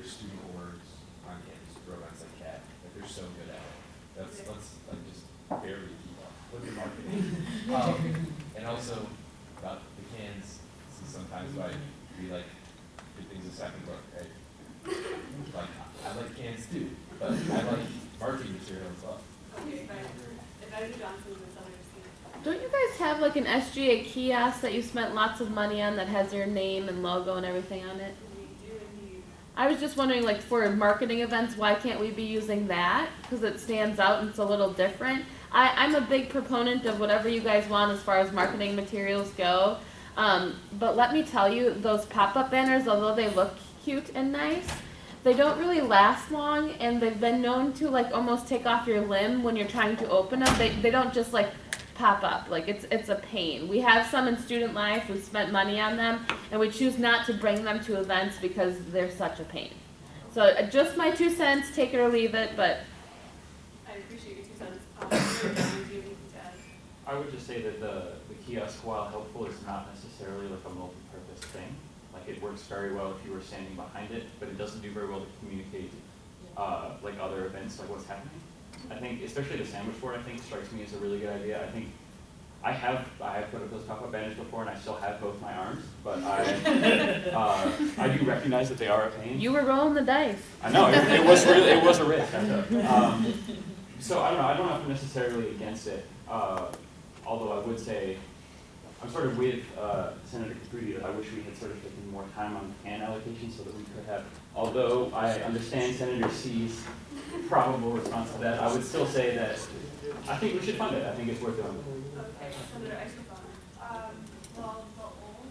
student orgs on campus for events like CAT. Like they're so good at it. Let's like just barely keep up. Look at marketing. And also about the cans. Sometimes like we like give things a second look, right? Like I like cans too, but I like marketing material as well. Okay, if I Johnson was understand. Don't you guys have like an SGA kiosk that you spent lots of money on that has your name and logo and everything on it? We do indeed. I was just wondering, like for marketing events, why can't we be using that? Because it stands out and it's a little different. I'm a big proponent of whatever you guys want as far as marketing materials go. But let me tell you, those pop-up banners, although they look cute and nice, they don't really last long, and they've been known to like almost take off your limb when you're trying to open them. They don't just like pop up. Like it's a pain. We have some in student life. We've spent money on them, and we choose not to bring them to events because they're such a pain. So just my 2 cents, take it or leave it, but I appreciate your 2 cents. Do you have anything to add? I would just say that the kiosk, while helpful, is not necessarily like a multi-purpose thing. Like it works very well if you were standing behind it, but it doesn't do very well to communicate like other events, like what's happening. I think, especially the sandwich board, I think strikes me as a really good idea. I think I have put up those pop-up banners before, and I still have both my arms, but I do recognize that they are a pain. you were rolling the dice. I know it was a risk. So I don't know. I don't know if I'm necessarily against it. Although I would say I'm sort of with Senator Caputi that I wish we had sort of taken more time on can allocation so that we could have. Although I understand Senator C's probable response to that, I would still say that I think we should fund it. I think it's worth doing. Okay, Senator Eisenhower. Well, the old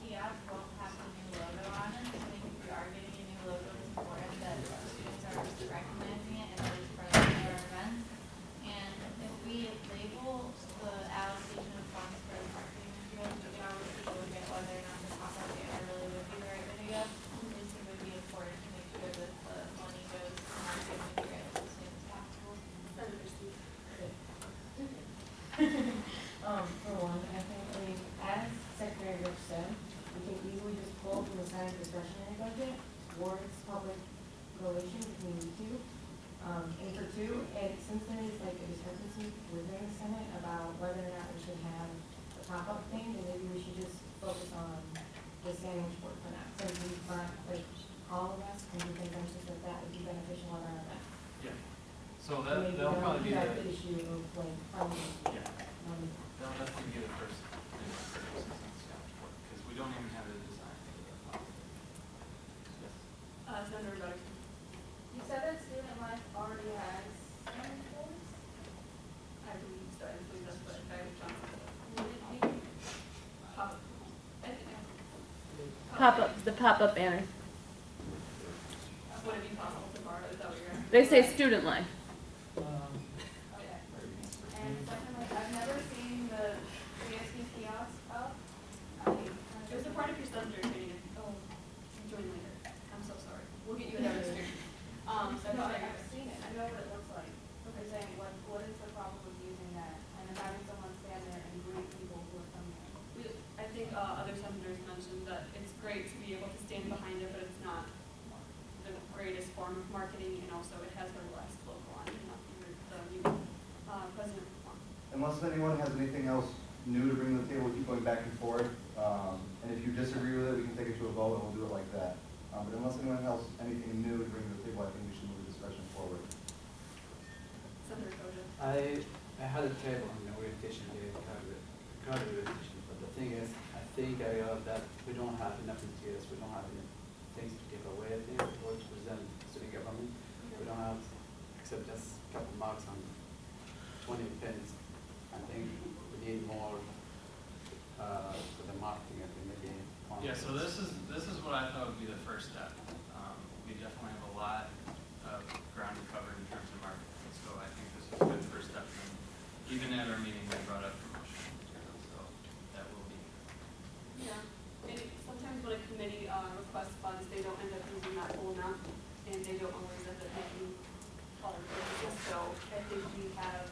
kiosk won't have a new logo on it. I think if we are getting a new logo, it's important that the students are recognizing it and that it's part of their events. And if we label the allocation of funds for the marketing materials, we can always take a look at whether or not the pop-up banner really would be the right idea. At least it would be important to make sure that the money goes to marketing materials as soon as possible. Senator Steve. For one, I mean, as Secretary Rich said, we can easily just pull from the Senate discretionary budget towards public relations if we need to. And for two, since there is like a discrepancy within the Senate about whether or not we should have a pop-up thing, then maybe we should just focus on the sandwich board for now. Since we've got, like, all of us and we consensus that that would be beneficial in our event. Yeah. So that'll probably be the the, issue of like funding. yeah, Money. that'll definitely be the first thing because we don't even have the design for the pop. Yes. Senator Ruddock. You said that student life already has sandwich boards? I believe so. I believe that's what Dr. Johnson said. Would it be? Pop. I think The pop-up banner. would it be possible to borrow? Is that what you're asking? They say student life. Okay. And secondly, I've never seen the CSD kiosk up. It was a part of your senator training. Oh, join later. I'm so sorry. We'll get you another stream. No, I've seen it. I know what it looks like. I'm saying, what is the problem with using that and then having someone stand there and greet people who are coming in? I think other senators mentioned that it's great to be able to stand behind it, but it's not the greatest form of marketing, and also it has the less logo on it, not the new president. Unless anyone has anything else new to bring to the table, we keep going back and forth. And if you disagree with it, we can take it to a vote and we'll do it like that. But unless anyone else anything new to bring to the table, I think we should move the discussion forward. Senator Koja. I had a table on the orientation day, card orientation, but the thing is, I think that we don't have enough materials, we don't have enough things to give away, I think, or to present to the government. We don't have, except just a couple marks on 20 pens. I think we need more for the marketing, I think maybe. Yeah, so this is what I thought would be the first step. We definitely have a lot of ground to cover in terms of marketing, so I think this is a good first step. And even at our meeting, we brought up promotional materials, so that will be. Yeah. And sometimes when a committee requests funds, they don't end up using that full amount, and they don't always end up making all the purchases. So I think we have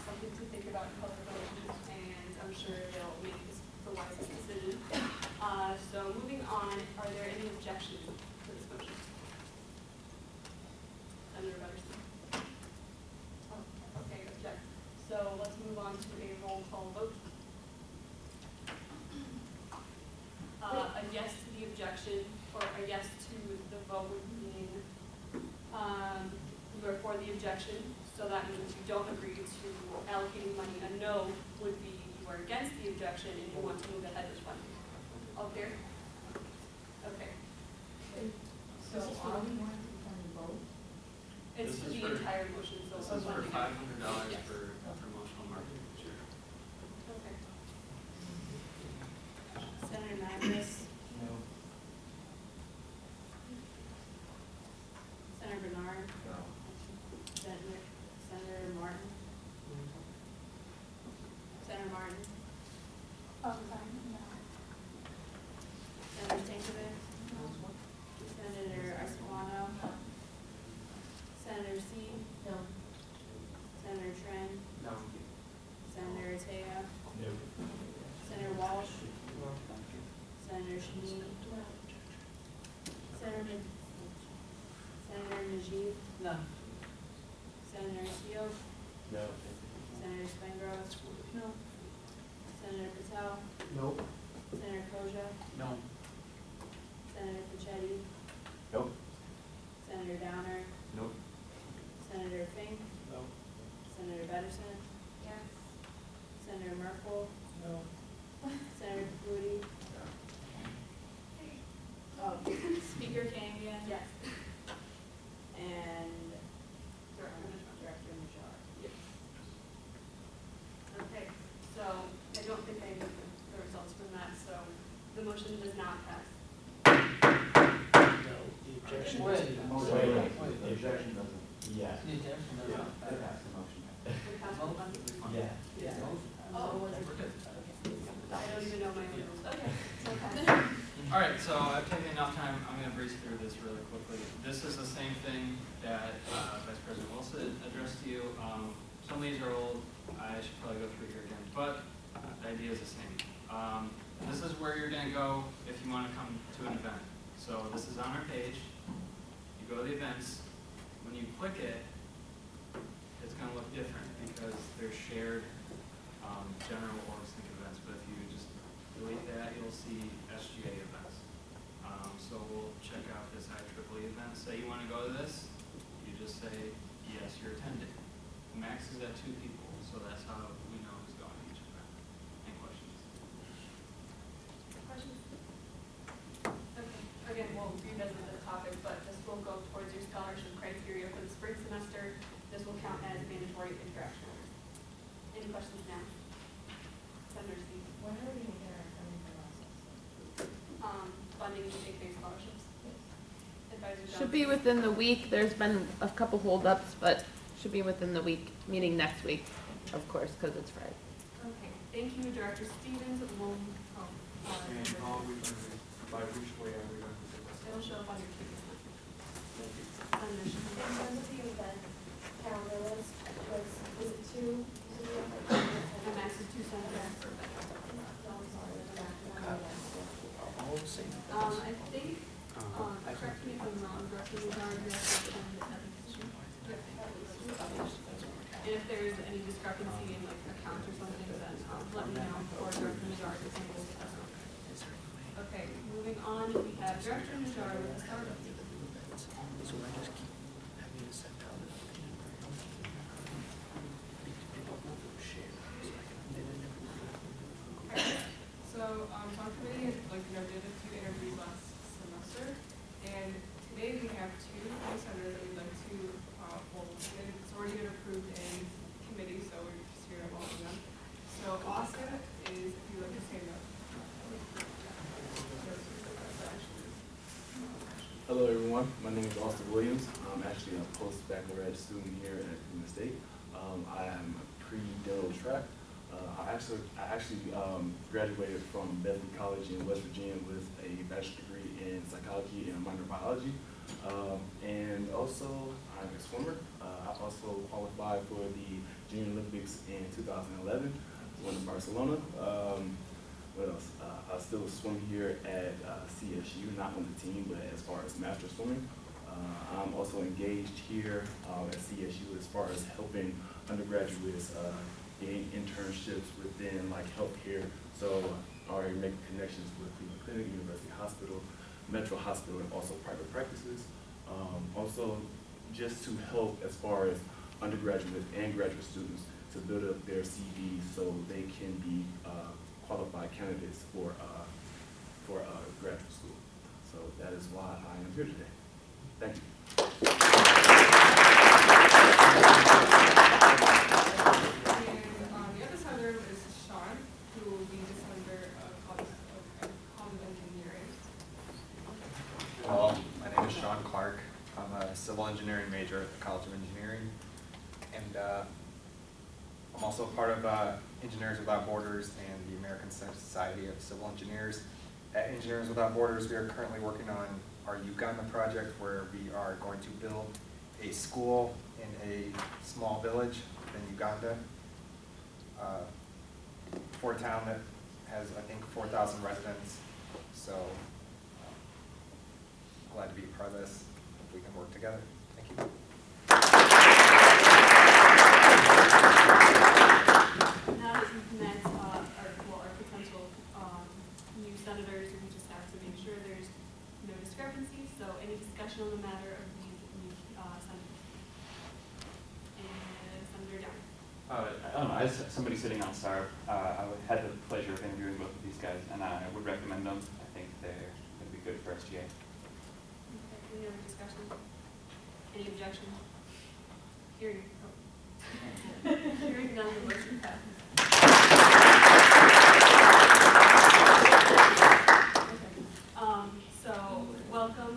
something to think about in public relations, and I'm sure they'll make the wisest decision. So moving on, are there any objections to this motion? objection, or a yes to the vote would mean, you are for the objection, so that means you don't agree to allocating money. A no would be you are against the objection and you want to move ahead with funding. All clear? Okay. So are we going to fund both? It's This is the for- entire motion, so. This is for funding. $500 Yes. for promotional marketing, sure. Okay. Senator Magnus, No. Senator Bernard, No. Senator Martin. Senator Martin, Oh, sorry, no. Senator Stankovic, Senator Escalano, Senator C, No. Senator Tran, No. Senator Attea, No. Senator Walsh, Senator Shameen, Senator Najib, No. Senator Seal, No. Senator Spengros, No. Senator Patel, Nope. Senator Koja, No. Senator Pachetti, Nope. Senator Downer, Nope. Senator Fink, No. Senator Pedersen, Yes. Senator Merkel, No. Senator Caputi, Speaker Kangian. yes, And Director Najjar. Yes. Okay, so I don't think I know the results from that, so the motion does not pass. Objection. Wait, The objection doesn't. Yeah. The objection does not I pass. passed the motion. We passed the one. Yeah. Oh, was it? I don't even know my own rules. Okay, so pass. All right, so I've taken enough time. I'm going to breeze through this really quickly. This is the same thing that Vice President Wilson addressed to you. Some of these are old. I should probably go through here again, but the idea is the same. This is where you're going to go if you want to come to an event. So this is on our page. You go to the events. When you click it, it's going to look different because they're shared general or sync events. But if you just delete that, you'll see SGA events. So we'll check out this IEEE event. Say you want to go to this, you just say, yes, you're attending. The max is at 2 people, so that's how we know who's going to each event. Any questions? Questions? Okay, again, we'll revisit this topic, but this will go towards your scholarship criteria for the spring semester. This will count as mandatory interaction. Any questions now? Senator Steve? When are we gonna get our funding process? Funding to take base scholarships. Advisor Johnson? Should be within the week. There's been a couple holdups, but should be within the week, meening next week, of course, because it's Friday. Okay, thank you, Director Stevens. And how are we going to, by which way are we going to do this? It'll show up on your ticket. Senator In Shameen? terms of the event calendar list, was it two? The max is 2 senators per event. I think, correct me if I'm wrong, Director Lazar, you have to attend the ethics issue. And if there is any discrepancy in like accounts or something, then let me know, or Director Nazar can handle it. Okay, moving on, we have Director Nazar with the startup. So I just keep having to send out share so I can update it every week. So, Farm Committee, like, did a few interviews last semester, and today we have 2 new senators that we'd like to, hold. And it's already been approved in committee, so we're just here to welcome them. So Austin is, if you'd like to stand up. Hello everyone, my name is Austin Williams. I'm actually a post-baccalaureate student here at Cleveland State. I am a pre-dental track. I actually graduated from Bethany College in West Virginia with a bachelor's degree in psychology and a minor in biology. And also, I'm a swimmer. I also qualified for the Junior Olympics in 2011, went to Barcelona. What else? I still swim here at CSU, not on the team, but as far as master swimming. I'm also engaged here at CSU as far as helping undergraduates gain internships within like healthcare. So I already make connections with Cleveland Clinic, University Hospital, Metro Hospital and also private practices. Also, just to help as far as undergraduate and graduate students to build up their CVs so they can be qualified candidates for graduate school. So that is why I am here today. Thank you. And the other side of the room is Sean, who will be just under College of Engineering. Hello, my name is Sean Clark. I'm a civil engineering major at the College of Engineering. And I'm also part of Engineers Without Borders and the American Society of Civil Engineers. At Engineers Without Borders, we are currently working on our Uganda project, where we are going to build a school in a small village in Uganda for a town that has, I think, 4,000 residents. So glad to be a part of this. Hope we can work together. Thank you. Now that we've met our potential new senators, we just have to make sure there's no discrepancies. So any discussion on the matter of these new senators? And Senator Young. I don't know, as somebody sitting on SARB, I had the pleasure of interviewing both of these guys, and I would recommend them. I think they're going to be good for SGA. Okay, any other discussion? Any objection? Hearing, hearing none, the motion passes. Okay. So welcome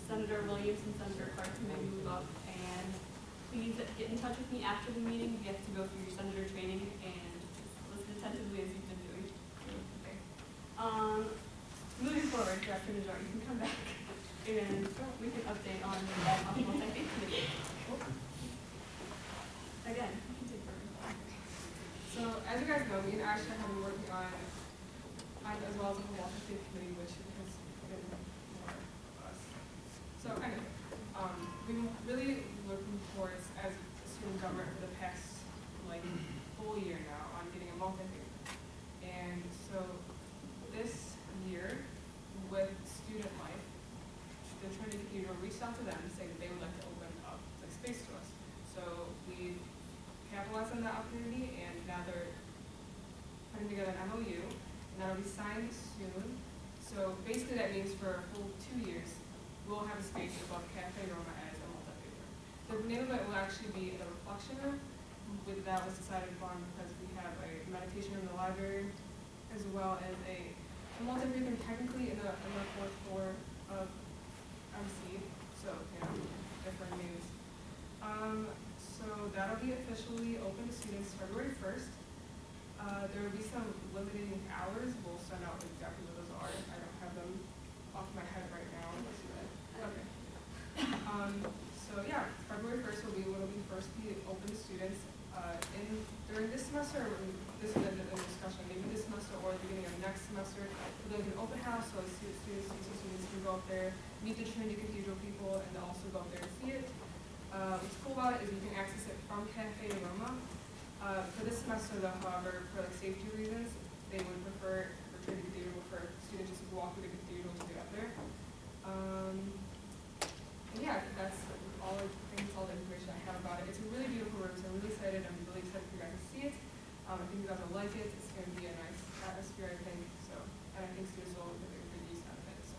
Senator Williams and Senator Clark to maybe move up, and please get in touch with me after the meeting. You have to go through your senator training and listen attentively as you've been doing. Okay. Moving forward, Director Najjar, you can come back and we can update on the multi-faith committee. Again, you can take over. So as you guys know, me and Ashley have been working on as well as the whole multi-faith committee, which has been more of us. So kind of, we've been really looking towards, as a student government for the past whole year now, on getting a multi-faith. And so this year, with Student Life, the Trinity Cathedral reached out to them and saying that they would like to open up space to us. So we capitalized on that opportunity, and now they're putting together an MOU, and that'll be signed soon. So basically that means for a full 2 years, we'll have a space above Cafe Roma as a multi-faith room. The name of it will actually be the Reflection Room. That was decided upon because we have a meditation room in the library, as well as a multi-faith room technically in the 4th floor of MC, so different names. So that'll be officially open to students February 1st. There will be some limiting hours. We'll send out exactly what those are. I don't have them off my head right now. Okay. So yeah, February 1st will be when it'll be first be open to students. During this semester, this is a discussion, maybe this semester or the beginning of next semester, there'll be an open house, so students can go up there, meet the Trinity Cathedral people, and also go up there and see it. What's cool about it is you can access it from Cafe Roma. For this semester, though, however, for safety reasons, they would prefer, for Trinity Cathedral, for students just to walk through the cathedral to get up there. And yeah, that's all I think it's all the information I have about it. It's a really beautiful room, so I'm really excited. I'm really excited for you guys to see it. I think you guys will like it. It's going to be a nice atmosphere, I think. So, and I think students will get a good use out of it. So,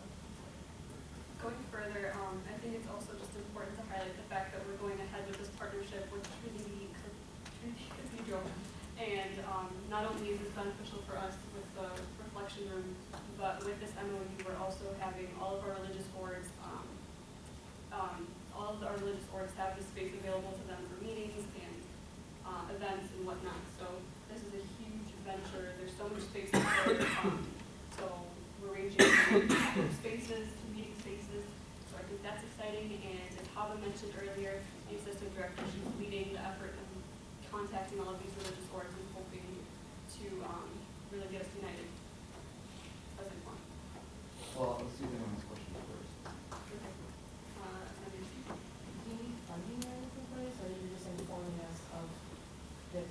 Going further, I think it's also just important to highlight the fact that we're going ahead with this partnership with Trinity Cathedral. And not only is this beneficial for us with the reflection room, but with this MOU, we're also having all of our religious orgs, have the space available to them for meetings and events and whatnot. So this is a huge venture. There's so much space there. So we're ranging from spaces to meeting spaces. So I think that's exciting. And as Hava mentioned earlier, the assistant director, she's leading the effort of contacting all of these religious orgs and hoping to really get us united as a one. Well, let's see if anyone has questions first. Okay. Do you need funding or anything for this, or are you just informing us of this?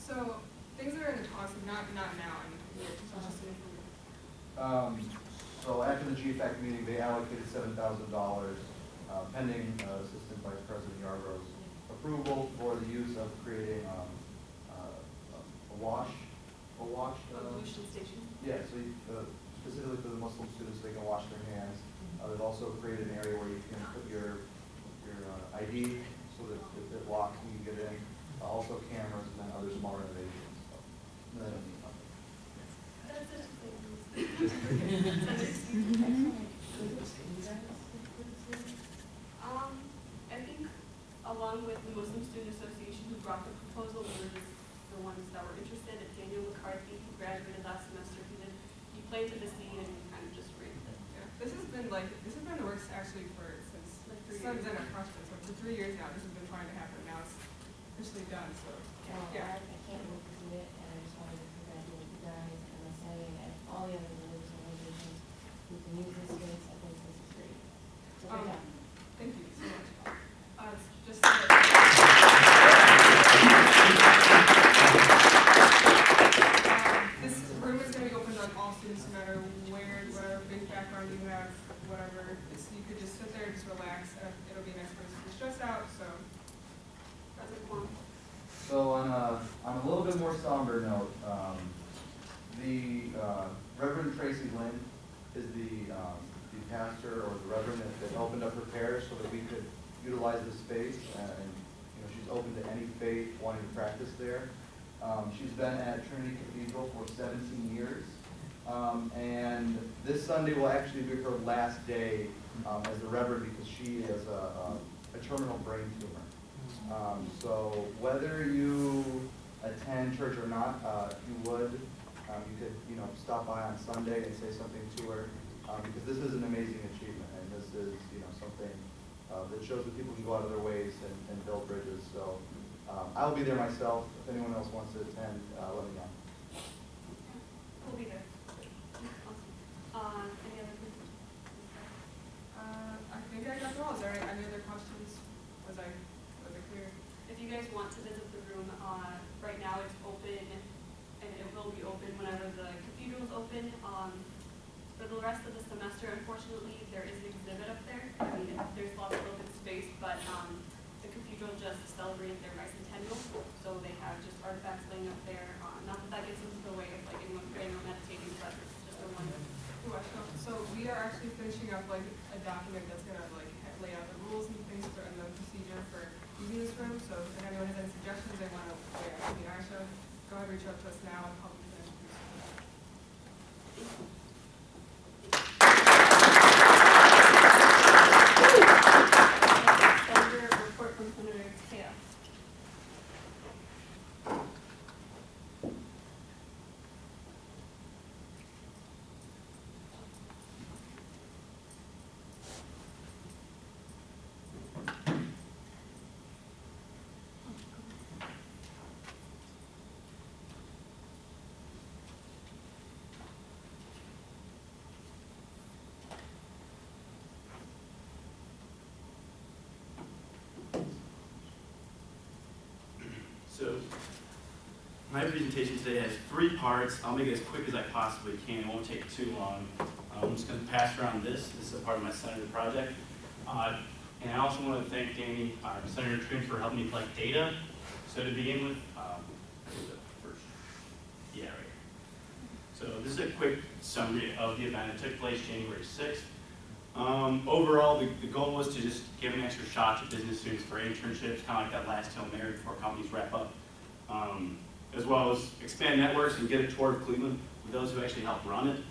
so things are in the talks, not now. I mean, it's just an information. So after the GFAC meeting, they allocated $7,000 pending Assistant Vice President Yarborough's approval for the use of creating a wash. Pollution station. Yeah, so specifically for the Muslim students, they can wash their hands. They've also created an area where you can put your ID so that if it locks when you get in. Also cameras and then other small renovations. So, That's I think along with the Muslim Student Association who brought the proposal, we were just the ones that were interested. Daniel McCarthy, who graduated last semester, he planted the seed and kind of just raised it. Yeah, this has been in the works actually since Like 3 Sun's years. in a freshman, so for 3 years now, this has been trying to happen, now it's officially done, so. I can't wait to see it, and I just wanted to congratulate you guys, and the Senate, and all the other religious organizations who can use this space. I think this is great. So good job. Thank you so much. It's just this room is gonna be open to all students, no matter where, whatever big background you have, whatever. You could just sit there, just relax, it'll be a nice place to be stressed out, so. That's a cool. So on a little bit more somber note, the Reverend Tracy Lynn is the pastor or the reverend that opened up her parish so that we could utilize this space, and she's open to any faith wanting to practice there. She's been at Trinity Cathedral for 17 years, and this Sunday will actually be her last day as the reverend because she has a terminal brain tumor. So whether you attend church or not, if you would, you could, stop by on Sunday and say something to her, because this is an amazing achievement, and this is, something that shows that people can go out of their ways and build bridges. So I'll be there myself. If anyone else wants to attend, let me know. We'll be there. Awesome. Any other questions? I think I got them all. Is there any other questions? Was it clear? If you guys want to visit the room, right now it's open, and it will be open whenever the cathedral is open. For the rest of the semester, unfortunately, there is an exhibit up there. I mean, there's lots of open space, but the cathedral just celebrated their bicentennial, so they have just artifacts laying up there. Not that gets into the way of anyone praying or meditating, but it's just a one. So we are actually finishing up a document that's gonna lay out the rules and things and the procedure for using this room. So if anyone has any suggestions they want to lay out to the show, go ahead and reach out to us now and public Senator report from Senator Takeo. So, my presentation today has 3 parts. I'll make it as quick as I possibly can. It won't take too long. I'm just going to pass around this. This is a part of my Senator project. And I also want to thank Danny, Senator Trin, for helping me collect data. So to begin with, first, yeah, right here. So this is a quick summary of the event. It took place January 6th. Overall, the goal was to just give an extra shot to business students for internships, kind of like that last Hail Mary before companies wrap up, as well as expand networks and get a tour of Cleveland with those who actually helped run it.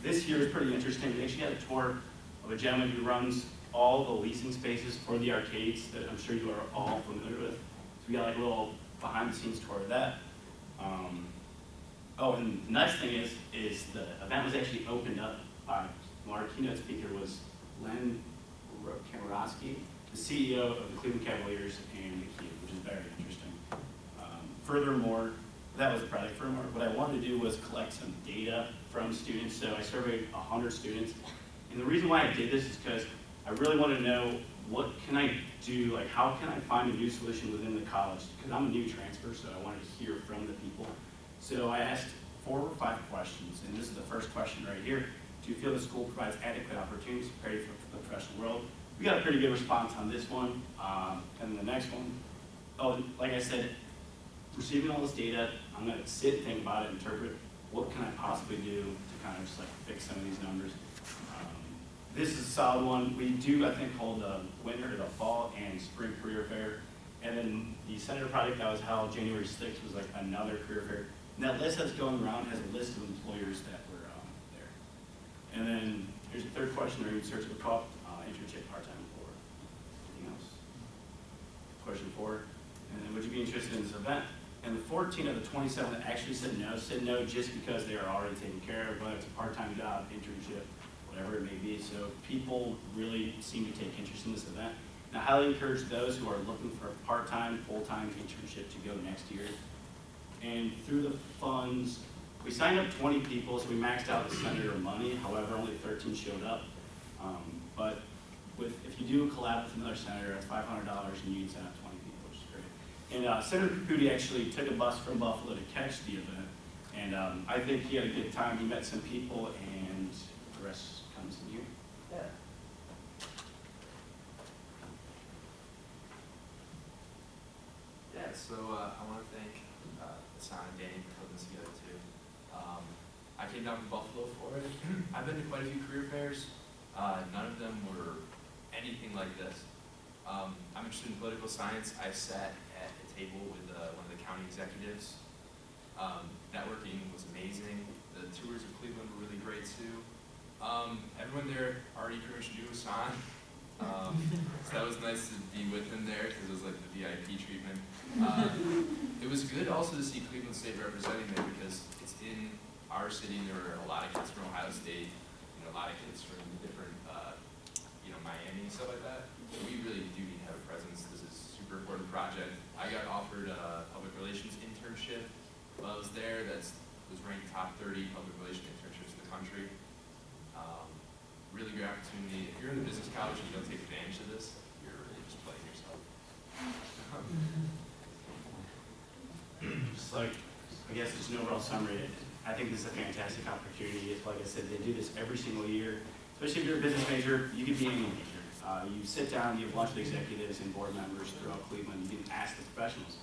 This year is pretty interesting. We actually had a tour of a gentleman who runs all the leasing spaces for the arcades that I'm sure you are all familiar with. So we got like a little behind-the-scenes tour of that. Oh, and the nice thing is the event was actually opened up by our keynote speaker was Len Kamarowski, the CEO of the Cleveland Cavaliers and the Cube, which is very interesting. Furthermore, that was the project. Furthermore, what I wanted to do was collect some data from students. So I surveyed 100 students. And the reason why I did this is because I really wanted to know what can I do, like how can I find a new solution within the college? Because I'm a new transfer, so I wanted to hear from the people. So I asked 4 or 5 questions, and this is the first question right here. do you feel the school provides adequate opportunities to prepare you for the professional world? We got a pretty good response on this one. And the next one, oh, like I said, receiving all this data, I'm gonna sit and think about it, interpret, what can I possibly do to kind of just like fix some of these numbers. This is a solid one. We do, I think, hold the winter, the fall, and spring career fair. And then the Senator project that was held January 6th was like another career fair. And that list that's going around has a list of employers that were there. And then here's the third question: are you searching for internship part-time or anything else? Question 4. And then would you be interested in this event? And the 14 of the 27 that actually said no just because they are already taken care of, whether it's a part-time job, internship, whatever it may be. So people really seem to take interest in this event. And I highly encourage those who are looking for a part-time, full-time internship to go next year. And through the funds, we signed up 20 people, so we maxed out the Senator money. However, only 13 showed up. But if you do collab with another senator, it's $500 and you can sign up 20 people, which is great. And Senator Caputi actually took a bus from Buffalo to catch the event. And I think he had a good time. He met some people, and the rest comes from you. Yeah. Yeah, so I want to thank Hassan and Danny for putting this together too. I came down from Buffalo for it. I've been to quite a few career fairs. None of them were anything like this. I'm interested in political science. I sat at a table with one of the county executives. Networking was amazing. The tours of Cleveland were really great too. Everyone there already pretty much knew Hassan. So that was nice to be with him there because it was like the VIP treatment. It was good also to see Cleveland State representing there because it's in our city and there were a lot of kids from Ohio State, a lot of kids from different, Miami and stuff like that. So we really do need to have a presence. This is a super important project. I got offered a public relations internship while I was there. That was ranked top 30 public relations internships in the country. Really great opportunity. If you're in the business college and you don't take advantage of this, you're really just playing yourself. Just like, I guess just an overall summary, I think this is a fantastic opportunity. Like I said, they do this every single year. Especially if you're a business major, you could be any major. You sit down, you have lunch with executives and board members throughout Cleveland. You can ask the professionals.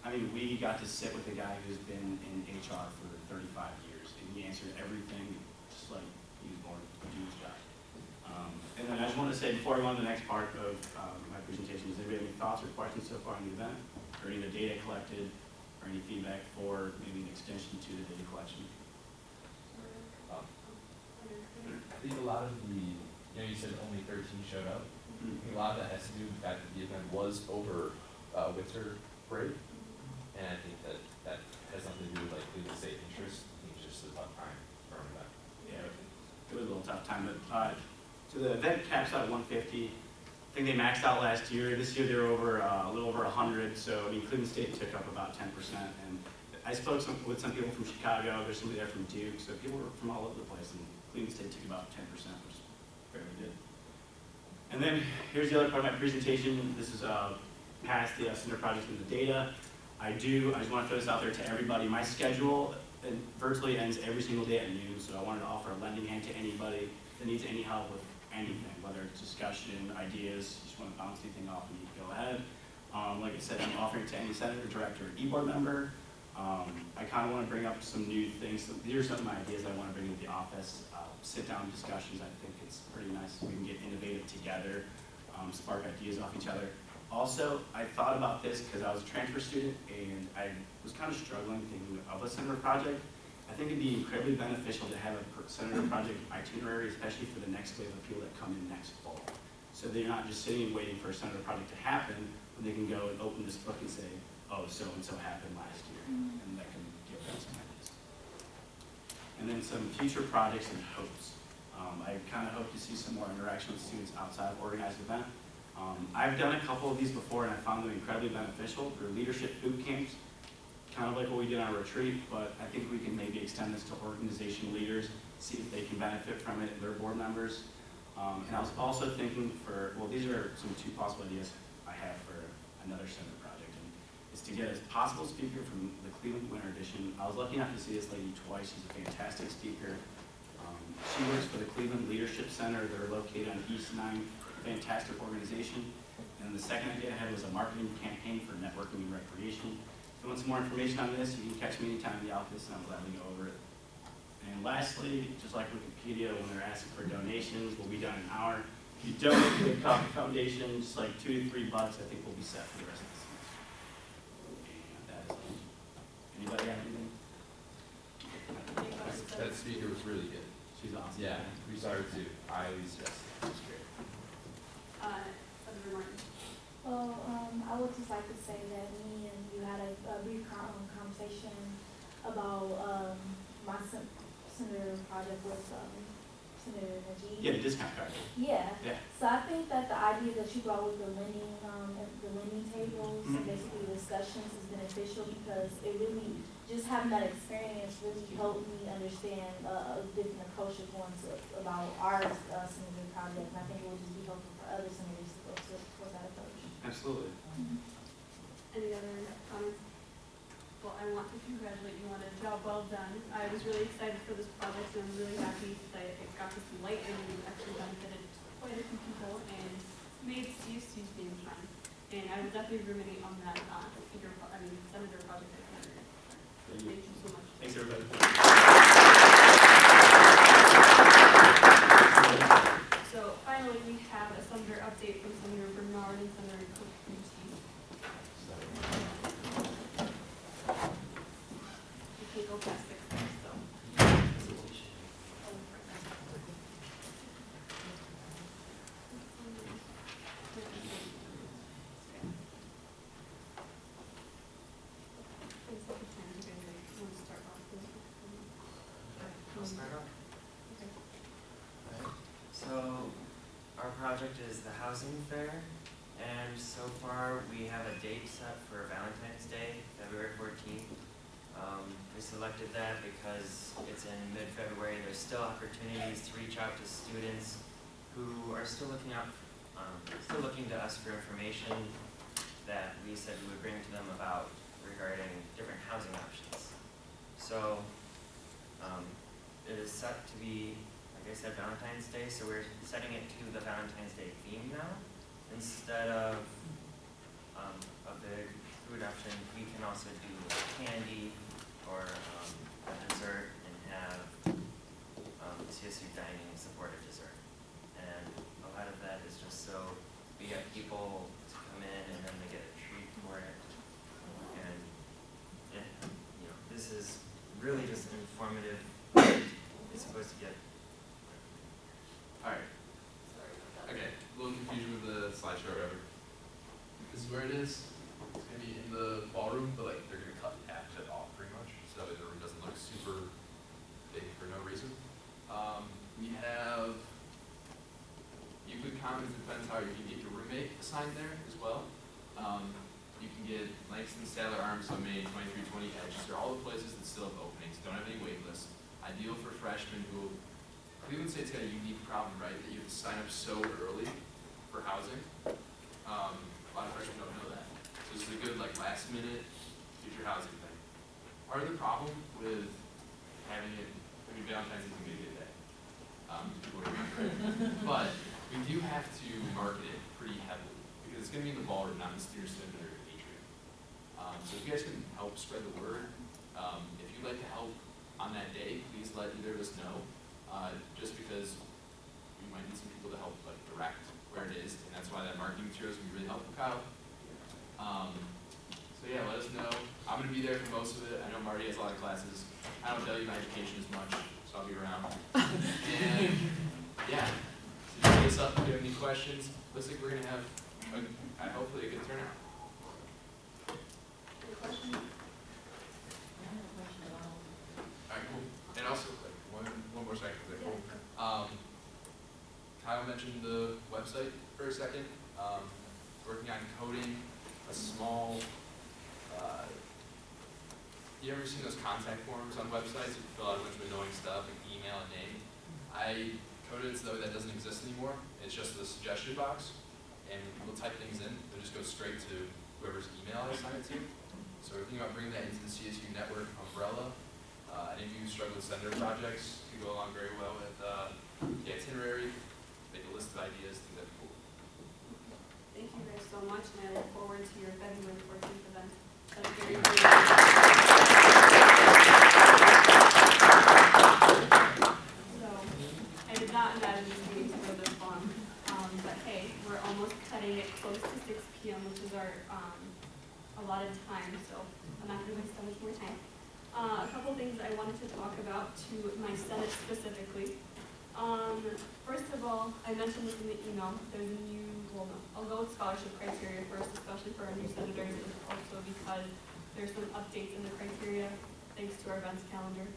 I mean, we got to sit with a guy who's been in HR for 35 years, and he answered everything just like he was born to do his job. And then I just want to say, before I go on to the next part of my presentation, does anybody have any thoughts or questions so far on the event, or any of the data collected, or any feedback for maybe an extension to the data collection? I think a lot of the, you said only 13 showed up. I think a lot of that has to do with the fact that the event was over winter break, and I think that has something to do with like Cleveland State interest. I think it's just a tough time for our event. Yeah, it was a little tough time, but so the event caps out at 150. I think they maxed out last year. This year they're over a little over 100. So I mean, Cleveland State took up about 10%. And I spoke with some people from Chicago. There's somebody there from Duke. So people were from all over the place. And Cleveland State took about 10%, which is fairly good. And then here's the other part of my presentation. This is past the Senator project and the data. I just want to throw this out there to everybody. My schedule virtually ends every single day at noon. So I wanted to offer a lending hand to anybody that needs any help with anything, whether it's discussion, ideas, you just want to bounce anything off and you can go ahead. Like I said, I'm offering to any senator, director, or e-board member. I kind of want to bring up some new things. So these are some of my ideas I want to bring into the office. Sit-down discussions, I think it's pretty nice. We can get innovative together, spark ideas off each other. Also, I thought about this because I was a transfer student and I was kind of struggling thinking of a senator project. I think it'd be incredibly beneficial to have a senator project itinerary, especially for the next wave of people that come in next fall. So they're not just sitting and waiting for a senator project to happen, but they can go and open this book and say, oh, so-and-so happened last year, and that can give them some ideas. And then some future projects and hopes. I kind of hope to see some more interaction with students outside of organized event. I've done a couple of these before, and I found them incredibly beneficial through leadership boot camps. Kind of like what we did on a retreat, but I think we can maybe extend this to organization leaders, see if they can benefit from it, their board members. And I was also thinking these are some 2 possible ideas I have for another senator project. And it's to get a possible speaker from the Cleveland Winter Edition. I was lucky enough to see this lady twice. She's a fantastic speaker. She works for the Cleveland Leadership Center. They're located on East 9, fantastic organization. And the second idea I had was a marketing campaign for networking and recreation. If you want some more information on this, you can catch me anytime in the office and I'll gladly go over it. And lastly, just like Wikipedia, when they're asking for donations, we'll be done in an hour. If you donate to the Coffee Foundation, just like $2 to $3, I think we'll be set for the rest of the semester. And that is all. Anybody have anything? That speaker was really good. She's awesome. Yeah, we started to, I always just, it was great. Senator Martin. Well, I would just like to say that me and you had a brief conversation about my senator project with Senator Najee. Yeah, the discount card. Yeah. Yeah. So I think that the idea that you brought with the lending tables and basically discussions is beneficial because it really, just having that experience really helped me understand a different approach of going to, about our senator project. And I think it will just be helpful for other senators to go to that approach. Absolutely. Any other comments? Well, I want to congratulate you on a job well done. I was really excited for this project and I'm really happy that it got to some light and we actually benefited quite a few people and made CSU's being fun. And I would definitely ruminate on that Senator project. Thank you so much. Thanks, everybody. So finally, we have a Senator update from Senator Bernard and Senator Cook. We can't go past 6 minutes, so. I'll start off. So, our project is the housing fair, and so far we have a date set for Valentine's Day, February 14th. We selected that because it's in mid-February. There's still opportunities to reach out to students who are still looking to us for information that we said we would bring to them about regarding different housing options. So, it is set to be, like I said, Valentine's Day, so we're setting it to the Valentine's Day theme now. Instead of a big food option, we can also do candy or a dessert and have CSU dining support a dessert. And a lot of that is just so we get people to come in and then they get a treat for it. And this is really just informative. It's supposed to get. Alright. Okay, a little confusion with the slideshow or whatever. This is where it is. It's gonna be in the ballroom, but like they're gonna cut half of it off pretty much, so that way the room doesn't look super big for no reason. We have Euclid Commons, depends how you can get your roommate assigned there as well. You can get Langston, Statler, Arms, Maine, 2320 Edge. These are all the places that still have openings, don't have any wait lists. Ideal for freshmen who, Cleveland State's got a unique problem, right, that you have to sign up so early for housing. A lot of freshmen don't know that. So this is a good, like, last minute, future housing thing. Part of the problem with having it, Valentine's is a big day. People remember it. But we do have to market it pretty heavily because it's going to be in the ballroom, not in the Steer Center or Atrium. So if you guys can help spread the word, if you'd like to help on that day, please let either of us know, just because we might need some people to help like direct where it is, and that's why that marketing materials will be really helpful, Kyle. So yeah, let us know. I'm going to be there for most of it. I know Marty has a lot of classes. I don't value my education as much, so I'll be around. And yeah, so just hit us up if you have any questions. Looks like we're going to have, hopefully, a good turnout. Any questions? Alright, cool. And also, like, one more second, is that cool? Kyle mentioned the website for a second. Working on coding a small, you ever seen those contact forms on websites? You fill out a bunch of annoying stuff, like email and name. I coded it so that doesn't exist anymore. It's just the suggestion box, and people type things in, it just goes straight to whoever's email I assign it to. So we're thinking about bringing that into the CSU network umbrella. Any of you struggle with senator projects could go along very well with the itinerary, make a list of ideas, things that'd be cool. Thank you guys so much, and I look forward to your February 14th event. That's very So, I did not imagine this meeting to go this long, but hey, we're almost cutting it close to 6 p.m., which is our allotted time, so I'm not going to waste so much more time. A couple things I wanted to talk about to my Senate specifically. First of all, I mentioned this in the email, there's a new, well, no, I'll go with scholarship criteria first, especially for our new senators, and also because there's some updates in the criteria, thanks to our events calendar.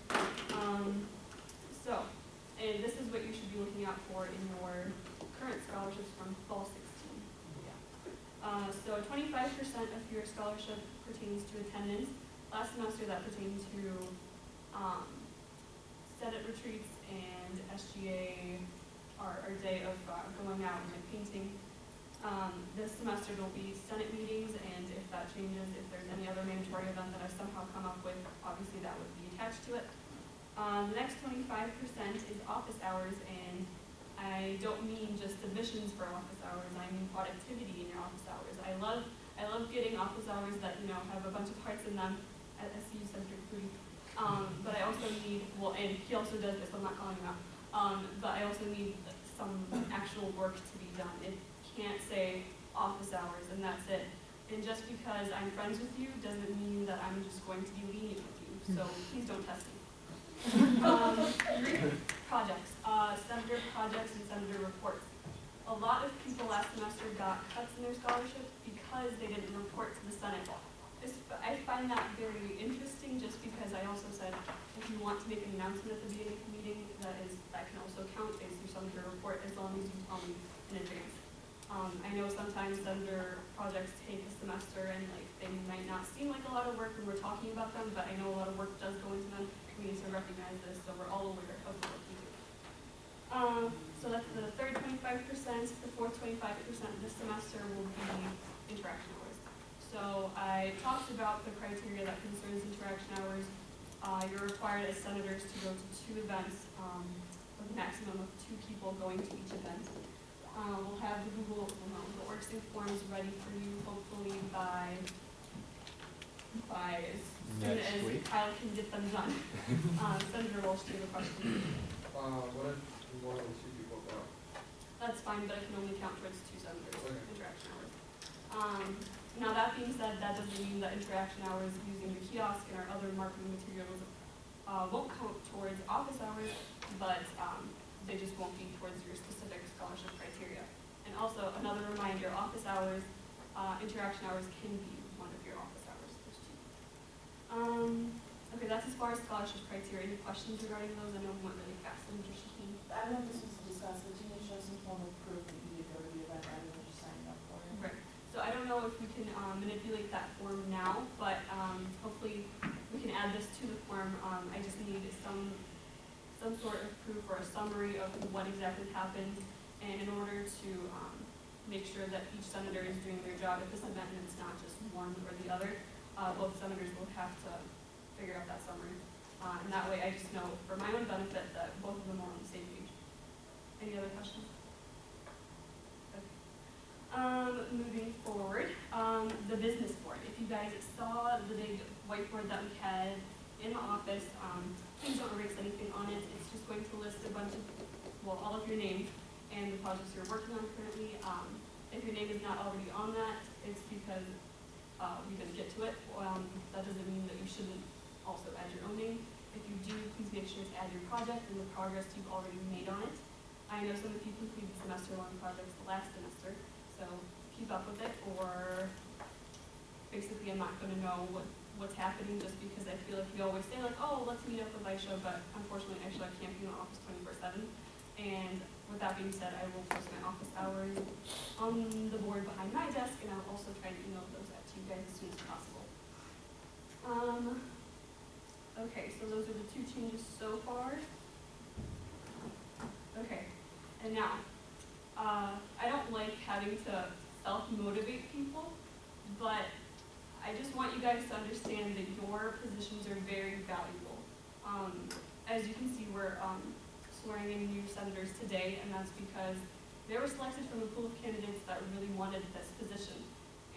And this is what you should be looking out for in your current scholarships from fall 16. So 25% of your scholarship pertains to attendance. Last semester that pertained to Senate retreats and SGA, our day of going out and like painting. This semester it'll be Senate meetings, and if that changes, if there's any other mandatory event that I somehow come up with, obviously that would be attached to it. The next 25% is office hours, and I don't mean just admissions for office hours, I mean productivity in your office hours. I love getting office hours that, you know, have a bunch of hearts in them. I see you, Senator Cootie. But I also need, well, and he also does this, I'm not calling him out, but I also need some actual work to be done. It can't say office hours and that's it. And just because I'm friends with you doesn't mean that I'm just going to be lenient with you, so please don't test me. Projects, senator projects and senator reports. A lot of people last semester got cuts in their scholarships because they didn't report to the Senate. I find that very interesting just because I also said if you want to make an announcement at the beginning of the meeting, that can also count as your senator report as long as you tell me in advance. I know sometimes senator projects take a semester and like they might not seem like a lot of work when we're talking about them, but I know a lot of work does go into them. We need to recognize this so we're all aware of the work we do. So that's the third 25%. The fourth 25% this semester will be interaction hours. So I talked about the criteria that concerns interaction hours. You're required as senators to go to 2 events with a maximum of 2 people going to each event. We'll have the the Orgsync forms ready for you hopefully by as soon as Kyle can get them done. Senator Walsh, do you have a question? What if more than 2 people go? That's fine, but I can only count towards 2 senators, Okay. interaction hours. Now that being said, that doesn't mean that interaction hours using the kiosk and our other marketing materials won't count towards office hours, but they just won't be towards your specific scholarship criteria. And also, another reminder, office hours, interaction hours can be one of your office hours. There's 2. Okay, that's as far as scholarship criteria. Any questions regarding those? I know we went really fast. I'm just Shaheen. I don't know if this was discussed, but you need to show some form of proof that you did go to the event rather than just signing up for it. Right. So I don't know if we can manipulate that form now, but hopefully we can add this to the form. I just need some sort of proof or a summary of what exactly happened, and in order to make sure that each senator is doing their job at this event and it's not just one or the other, both senators will have to figure out that summary. And that way I just know for my own benefit that both of them are on the same page. Any other questions? Moving forward, the business board. If you guys saw the big whiteboard that we had in the office, please don't erase anything on it. It's just going to list a bunch of, well, all of your names and the projects you're working on currently. If your name is not already on that, it's because we didn't get to it. That doesn't mean that you shouldn't also add your own name. If you do, please make sure to add your project and the progress you've already made on it. I know some of you completed semester-long projects the last semester, so keep up with it, or basically I'm not going to know what's happening just because I feel like we always say like, oh, let's meet up with Aisha, but unfortunately Aisha can't be in the office 24/7. And with that being said, I will post my office hours on the board behind my desk, and I'll also try to email those out to you guys as soon as possible. Okay, so those are the 2 changes so far. Okay, and now, I don't like having to self-motivate people, but I just want you guys to understand that your positions are very valuable. As you can see, we're swearing in new senators today, and that's because they were selected from a pool of candidates that really wanted this position.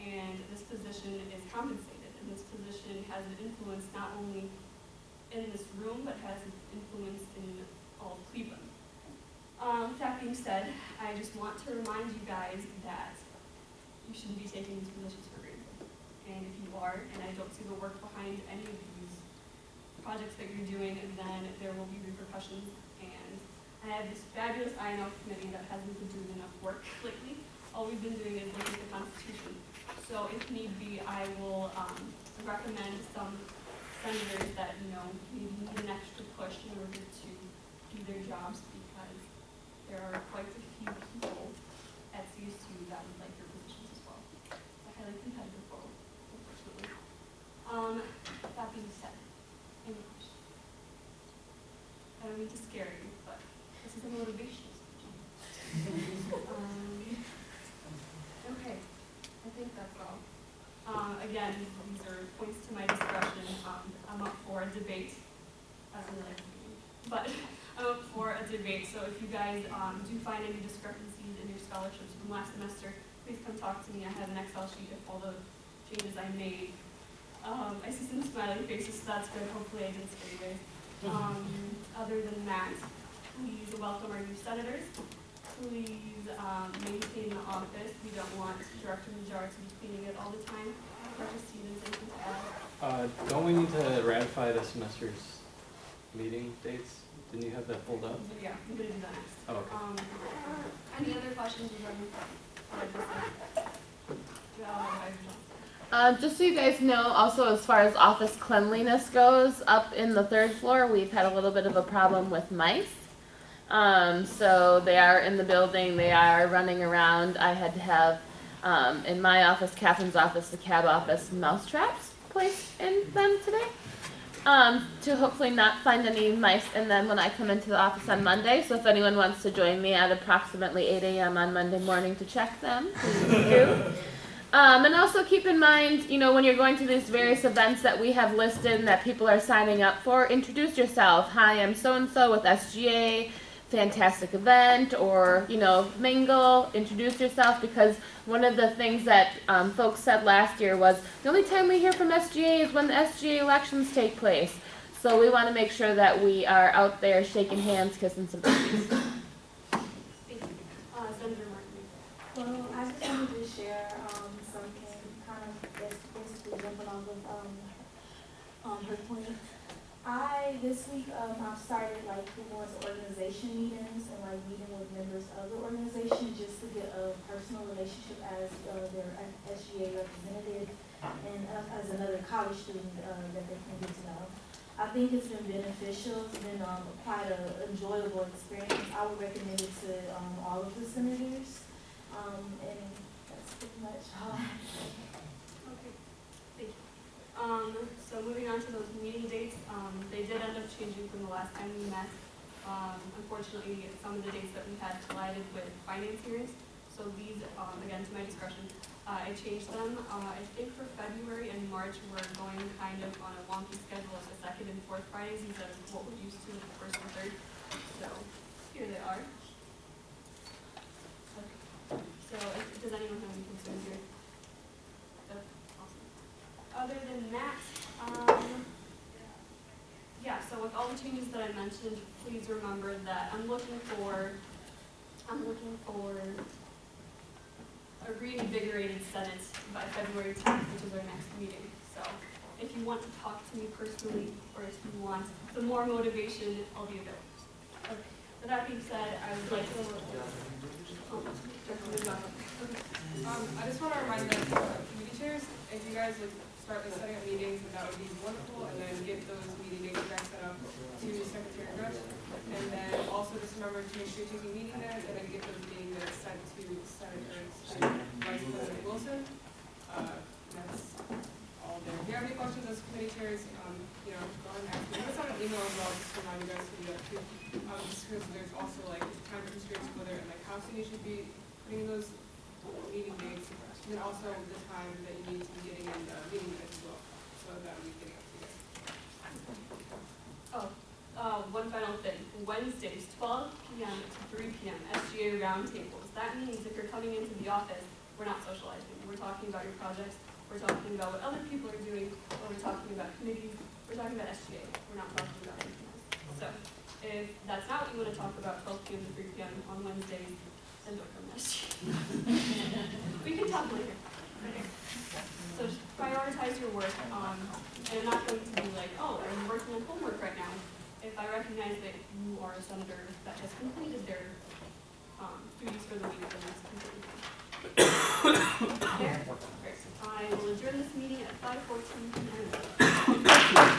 And this position is compensated, and this position has an influence not only in this room, but has an influence in all of Cleveland. With that being said, I just want to remind you guys that you shouldn't be taking these positions for granted. And if you are, and I don't see the work behind any of these projects that you're doing, then there will be repercussions. And I have this fabulous INL committee that hasn't been doing enough work lately. All we've been doing is looking at the Constitution. So if need be, I will recommend some senators that, maybe need an extra push in order to do their jobs, because there are quite a few people at CSU that would like your positions as well. It's a highly competitive role, unfortunately. That being said, any questions? I don't mean to scare you, but this is a motivational speech. Okay, I think that's all. Again, these are points to my discretion. I'm up for a debate. That's really but I'm up for a debate. So if you guys do find any discrepancies in your scholarships from last semester, please come talk to me. I have an Excel sheet of all the changes I made. I see some smiley faces, so that's good. Hopefully I didn't scare you guys. Other than that, please welcome our new senators. Please maintain the office. We don't want Director Najjar to be cleaning it all the time. Dr. Stevens, anything to add? Don't we need to ratify the semester's meeting dates? Didn't you have that pulled up? Yeah, I'm going to do that next. Oh, okay. Any other questions regarding what I just said? Just so you guys know, also as far as office cleanliness goes, up in the 3rd floor, we've had a little bit of a problem with mice. So they are in the building, they are running around. I had to have, in my office, Catherine's office, the cab office, mouse traps placed in them today. To hopefully not find any mice in them when I come into the office on Monday. So if anyone wants to join me at approximately 8 a.m. on Monday morning to check them, please do. And also keep in mind, when you're going to these various events that we have listed and that people are signing up for, introduce yourself. Hi, I'm so-and-so with SGA, fantastic event, or, mingle, introduce yourself, because one of the things that folks said last year was the only time we hear from SGA is when the SGA elections take place. So we want to make sure that we are out there shaking hands, kissing some babies. Thank you. Senator Martin. Well, I just wanted to share something kind of basically jumping off of her point. This week, I've started going to organization meetings and meeting with members of the organization just to get a personal relationship as their SGA representative and as another college student that they can get to know. I think it's been beneficial. It's been quite an enjoyable experience. I would recommend it to all of the senators. And that's pretty much all I have to say. Okay, thank you. So moving on to those meeting dates, they did end up changing from the last time we met. Unfortunately, some of the dates that we had collided with finance hearings. So these, again, to my discretion, I changed them. I think for February and March, we're going kind of on a wonky schedule of the 2nd and 4th Fridays instead of what we're used to with the 1st and 3rd. So here they are. Okay. So does anyone have any concerns here? Other than that, yeah, so with all the changes that I mentioned, please remember that I'm looking for a reinvigorated Senate by February 10th, which is our next meeting. So if you want to talk to me personally, or if you want some more motivation, I'll be available. Okay. With that being said, I would like to I just want to remind the committee chairs, if you guys would start setting up meetings, and that would be wonderful, and then get those meeting dates back set up to Secretary Grush. And then also just remember to make sure you're taking meeting minutes, and then get those meeting minutes sent to Senators and Vice President Wilson. That's all there. If you have any questions as committee chairs, go ahead and ask me. Put this on an email as well, just to remind you guys to do that too. Just because there's also time constraints, whether and how soon you should be putting in those meeting dates, and then also the time that you need to be getting in the meeting minutes as well, so that we can get up to you guys. Oh, one final thing, Wednesdays, 12 PM to 3 PM, SGA roundtables. That means if you're coming into the office, we're not socializing, we're talking about your projects, we're talking about what other people are doing, or we're talking about committees, we're talking about SGA, we're not talking about anything else. So, if that's not what you wanna talk about, 12 PM to 3 PM on Wednesdays, then don't come to SGA. We can talk later. Okay. So just prioritize your work, and I'm not going to be like, oh, I'm working on homework right now. If I recognize that you are a senator that has completed their, duties for the week, then that's completely fine. Okay, I will adjourn this meeting at 5:14 PM.